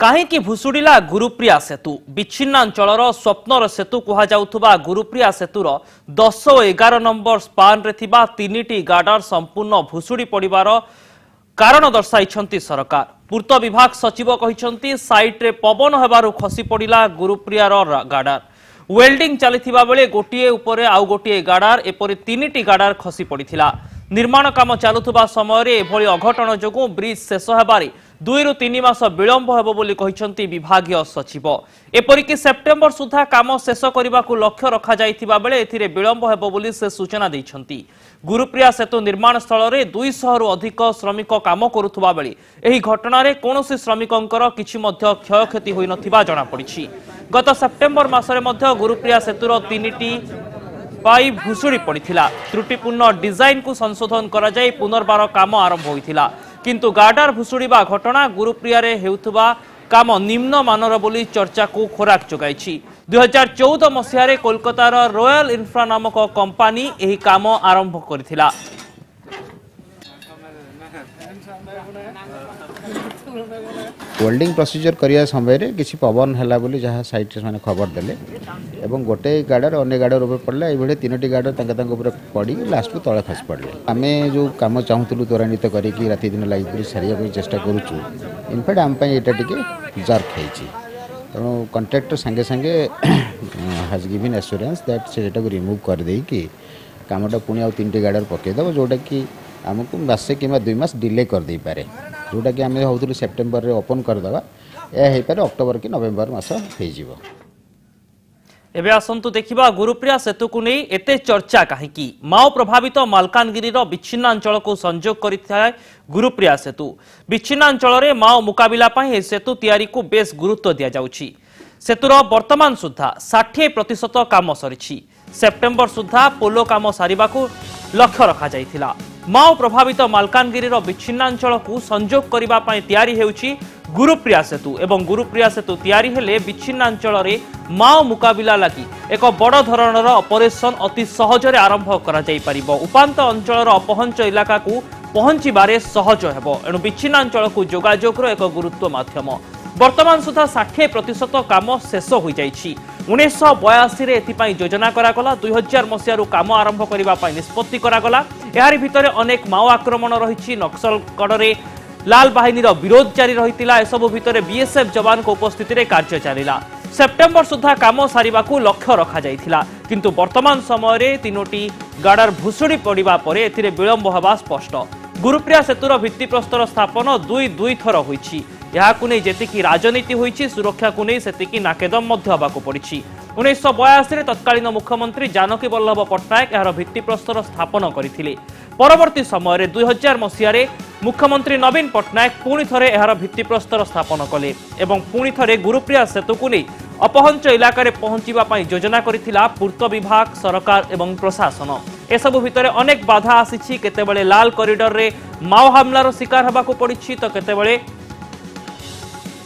काहींकि भुशुड़िला गुरुप्रिया सेतु विच्छिन्नांचलर स्वप्नर सेतु कहुवा गुरुप्रिया सेतुर 10 और 11 number span रे थिबा 3टी गार्डर संपूर्ण भुशुड़ी पड़िबार कारण दर्शाई सरकार। पूर्त विभाग सचिव कहिसंती साइट रे पवन हेबारु खसी पड़िला गुरुप्रियार गार्डर। वेल्डिंग चलिथिबा बेले गोटिए उपरे आउ गोटिए गार्डर एपरि 3टी गार्डर खसी पड़िथिला। निर्माण काम चलुवा समय एभली अघटन जोगु ब्रिज शेष हेबारे 2 ରୁ 3 मास विलंब हेबो बोली कहिसंती विभागीय सचिव। एपरिक सेप्टेम्बर सुधा काम शेष करने को लक्ष्य रखा जाइथिबा बेले एथिरे विलंब हेबो बोली से सूचना दैछंती। गुरुप्रिया सेतु निर्माण स्थल रे 200 रु अधिक श्रमिक काम करुथुबा बेले एही घटना रे कोनोसी श्रमिकंकर किछि मध्य क्षयक्षति होई नथिबा जणा पड़िछि। गत सेप्टेम्बर मासरे मध्य गुरुप्रिया सेतुर 3टी पाई भुशुड़ी पड़िथिला। त्रुटिपूर्ण डिजाइन को संशोधन करा जाय पुनर्बार काम आरंभ होइथिला, किंतु गार्डर भुशुड़ीबा घटना गुरुप्रिया रे हेउथुबा काम निम्न मानर बोली चर्चा को खोराक जोगाइछि। 2014 मसीह कोलकातार रॉयल इंफ्रा नामक कंपनी एही काम आरंभ करथिला। वेल्डिंग प्रोसीजर करिया समय रे किछि पवन हला बोली जहाँ साइट माने खबर देले एवं गोटे गार्डर अन्य गार्डर ऊपर पड़ला एभळे 3टी गार्डर तांका ऊपर पड़ी लास्ट को तळे खस पड़ले। आमे जो काम चाहूतलु त्वरान्वित करी कि राति दिन लागि सारिया को चेष्टा करूछु। इनफैक्ट आम पई एटा टिके जर्क हेछि तेणु कॉन्ट्रैक्टर संगे संगे हैज गिवन एश्योरेंस दैट सेटा को रिमूव कर देई कि कामटा पुणी आउ 3टी गार्डर पके दबो जोटा कि हमको मासे किमा 2 मास डिले कर दे पारे जोटा कि आमे होउतलु सेप्टेम्बर रे ओपन कर दबा ए हे पारे अक्टोबर कि नवेम्बर मास हे जिवो। एबे आसंतु देखिबा गुरुप्रिया सेतु को नहीं एते चर्चा कहीं। माओ प्रभावित मालकानगिरी विच्छिन्नांचल को संजोग करिथाय गुरुप्रिया सेतु। विच्छिन्नांचल रे माओ मुकाबिला पई ए सेतु तैयारी को बेस गुरुत्व दिया जाउछि। सेतुर वर्तमान सुधा 60% काम सरिछि। सेप्टेम्बर सुधा पोलो काम सारिबा को लक्ष्य रखा जाइथिला। माओ प्रभावित मालकानगिरी विच्छिन्नांचल को संजोग करिबा पई तैयारी हेउछि गुरुप्रिया सेतु एवं गुरुप्रिया सेतु तैयारी हेले विच्छिन्नांचल रे माओ मुकाबिला लगी एक बड़ धरणर ऑपरेशन अति सहजरे आरंभ करा जाई परिबो। उपांत अंचलर अपहंच इलाका को पहुंचीबारे सहज हेबो। एणु विच्छिन्नांचल को जोगाजोगर एक गुरुत्व माध्यम। वर्तमान सुधा 60% काम शेष हो जाइछि। 1982 रे एथिपाई योजना करागला। 2000 मसीह काम आरंभ करबा पई निष्पत्ति करागला। एहारि भितरे अनेक माओ आक्रमण रहिछि। नक्सलगढ़ लाल बाहिनीर विरोध जारी रहितिला। एसबु भितरे बीएसएफ जवान को उपस्थिति रे कार्य चलिला। सेप्टेम्बर सुधा काम सारिबा को लक्ष्य रखा जाइथिला, किंतु वर्तमान समय रे 3टी गार्डर भुशुड़ी पड़िबा परे एथिरे विलंब हेबा स्पष्ट। गुरुप्रिया सेतुर भित्तिप्रस्तर स्थापन 2 थर होइछि। याकु नै जेतिकी राजनीति होइछि सुरक्षा को नै सेतिकी नाकेदम मध्य हबाको पड़िछि। 1982 रे तत्कालीन मुख्यमंत्री जानकी वल्लभ पट्टनायक यार भित्तिप्रस्तर स्थापन करथिले। परवर्ती समय रे 2000 मसीह रे मुख्यमंत्री नवीन पट्टनायक पुणी थरे यार भित्तिप्रस्तर स्थापन कले एवं पुणी थरे गुरुप्रिया सेतु को नै अपहंच इलाका रे पहुंचीबा पई योजना करिथिला पूर्त विभाग सरकार एवं प्रशासन। एसबु भितरे अनेक बाधा आसीछि। केतेबेले लाल कॉरिडोर रे माओ हमलार शिकार हबाको पड़िछि तो केतेबेले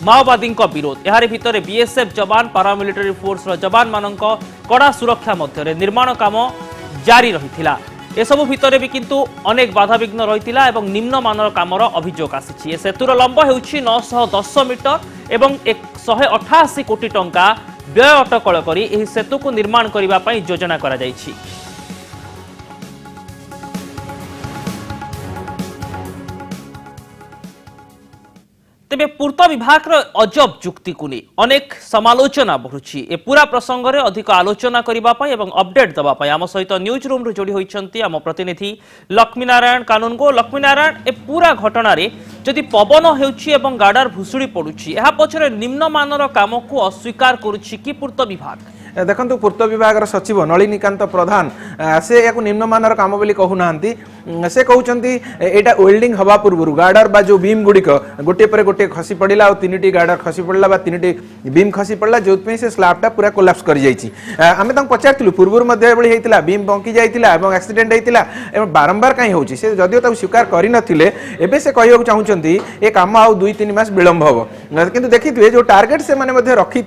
माओवादी विरोध। यार भितर बीएसएफ जवान पारामिलिटारी फोर्स जवान मान कड़ा सुरक्षा मध्य निर्माण काम जारी रही। एसबु भितर भी किंतु अनेक बाधाविघ्न रही निम्न मानर कामर अभियोग आसी। सेतुर लंब होउछि 910 मीटर एवं 188 कोटी टंका व्यय अटकल करी एही सेतु को निर्माण करबा पई योजना करा जाइछि। तेबे पूर्त विभाग अजब जुक्ति को नहीं अनेक समालोचना बढ़ुछि। ए पूरा प्रसंग रे अधिक आलोचना करिबा पई एवं अपडेट दबा पई आम सहित न्यूज रूम रे जोड़ी होइछंती आम प्रतिनिधि लक्ष्मीनारायण कानूनगो। लक्ष्मीनारायण ए पूरा घटना रे जदि पवन हेउछि एवं गार्डर भुशुड़ी पड़ुछि एहा पछरे निम्न मानर काम को अस्वीकार करुछि कि पूर्त विभाग? देखो पूर्त विभाग सचिव नलिनीकांत प्रधान से या निम्नमानर काम बोली कहूना से कहते यहाँ वेल्डिंग हवा पूर्व गार्डर बा जो बीम गुड़िक गोटे पर गोटे खसी पड़ा और 3टी गार्डर खसी पड़ा 3टी बीम खसी पड़ा जो से स्लाबटा पूरा कोलाप्स कर आम पचारू पूर्व बीम बंकी जाता एक्सीडेंट होता बारंबार कहीं हो जदिव स्वीकार करनथिले एबे से कहू चाहूँगी ये कम आउ 2-3 मास विलंब हम कि देखिए जो टार्गेट से रखी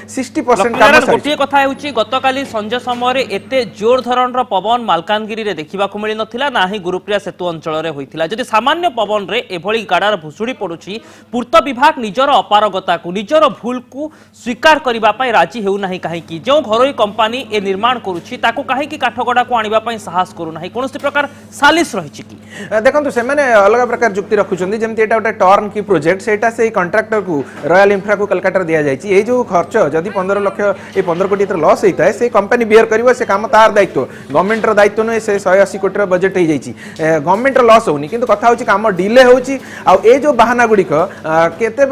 60% काम कथा होची गतकाली संजय समय एते जोर धरणर पवन मालकानगिरी रे देखिबा को मिली नथिला ना ही गुरुप्रिया सेतु अंचल रे होइथिला जदि सामान्य पवन रे एभली गाडार भुसुड़ी पडुची पूर्त विभाग निजर अपारगता को निजर भूल को स्वीकार करबा पई राजी हेउ नाही काहे कि जो घरोई कंपनी ए निर्माण करूची ताको काहे कि काठगडा को आनिबा पई साहस करू नाही कोनोसी प्रकार सालिस रहिची कि देखंतु से माने अलग प्रकार जुक्ति रखुचंदी जेमति एटा उटा टर्न की प्रोजेक्ट सेटा से कॉन्ट्रैक्टर को रॉयल इंफ्रा को कलकत्ता दिया जायछि ए जो खर्च जदि 15 लाख ए 15 कोटी लॉस होता है से कंपनी बियर करिवो से काम तार दायित्व गवर्नमेंट रो दायित्व नै से 180 कोटी रो बजेट हो जायछि गवर्नमेंट रो लॉस होनी किंतु कथा होछि काम डिले होछि आ ए जो बहाना गुडी केते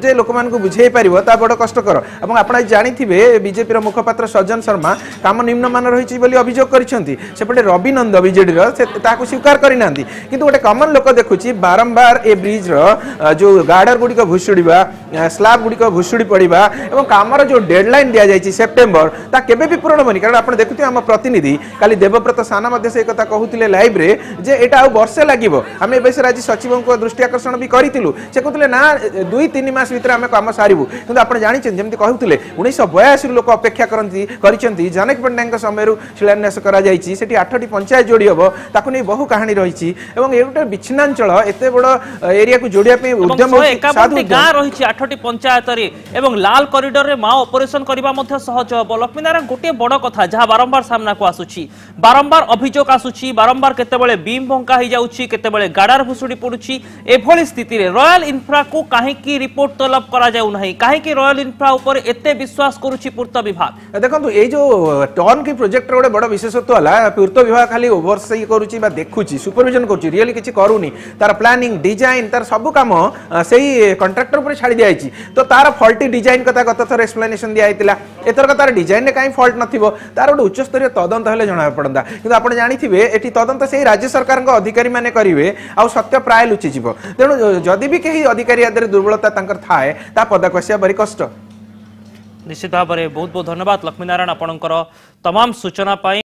जे लोक मान को बुझेई परिवो ता बड़ कष्टकर एवं आपण जानिथिबे बीजेपी रो मुखपात्र सज्जन शर्मा काम निम्न मान रहिछि बोली अभियोग करिसंती सेपटे रवि नंद बीजेडी रो से ताको स्वीकार करिनांती किंतु गोटे कॉमन लोक देखुछि बारंबार ए ब्रिज रो जो गार्डर गुडी को भुसुडीबा स्लैब गुडी को भुसुडी पड़ीबा एवं कामर जो डेडलाइन दिया जायछि सेप्टेम्बर ता केबे भी पूर्ण होनी कारण आपण देखुथि हम प्रतिनिधि काली देवव्रत साना मध्ये से कथा कहउतिले लाइव रे जे एटा आ वर्षे लागिवो हम ए बेस राज्य सचिवों को दृष्टि आकर्षण भी करितिलु से कहउतिले ना 2-3 मास भीतर हम काम सारिबु किंतु आपण जानिछन जेमति कहउतिले 1982 लोक अपेक्षा करंती करिसंती जनक पण्डांक समयरु शिलान्यास करा जायछि सेठी 8टी पंचायत जोडी हबो ताकु नै बहु कहानी रहिछि एवं एटा विच्छिन्नांचल एते बड़ एरिया को जोडिया पे उद्यम साधु गां रहिछि 8टी पंचायत रे एवं लाल कॉरिडोर रे मा ऑपरेशन करबा मध्ये सहज हबो लक्ष्मीनारायण गोटे बड़ कथा जहाँ बारंबार सामना को आसुची बारंबार अभियोग आसुची बारंबार केतेबेले बीम भंका हो जाउची केतेबेले गाडार भुसुडी पडुची एभली स्थिति रे रॉयल इंफ्रा को काहे की रिपोर्ट तलब करा जाउ नाही काहे की रॉयल इंफ्रा ऊपर एते विश्वास करूची पूर्त विभाग देखंतु ए जो टर्न की प्रोजेक्ट रे बड़ विशेषत्व हला पूर्त विभाग खाली ओवरसी करूची बा देखुची सुपरविजन करूची रियली किछि करूनी तार प्लानिंग डिजाइन तार सब काम सेही कॉन्ट्रैक्टर पर छाड़ी दियाइची तो तार फॉल्टी डिजाइन कथा गत थर एक्सप्लेनेशन दिया आइतिला एतर तार डिजाइन ने काई फॉल्ट नथिबो तार गोटे उच्च स्तरीय तदंत हेले जणा पड़ंदा किंतु आपण जानिथिबे एठी तदंत सेही राज्य सरकार को अधिकारी माने करिवे आ सत्य प्राय लुचि जिवो तेणु जदि भी केही अधिकारी आदर दुर्बलता तांकर थाए ता पदा कसिया बरी कष्ट निश्चित भाव में बहुत बहुत धन्यवाद लक्ष्मीनारायण आपणकर तमाम सूचना पाई।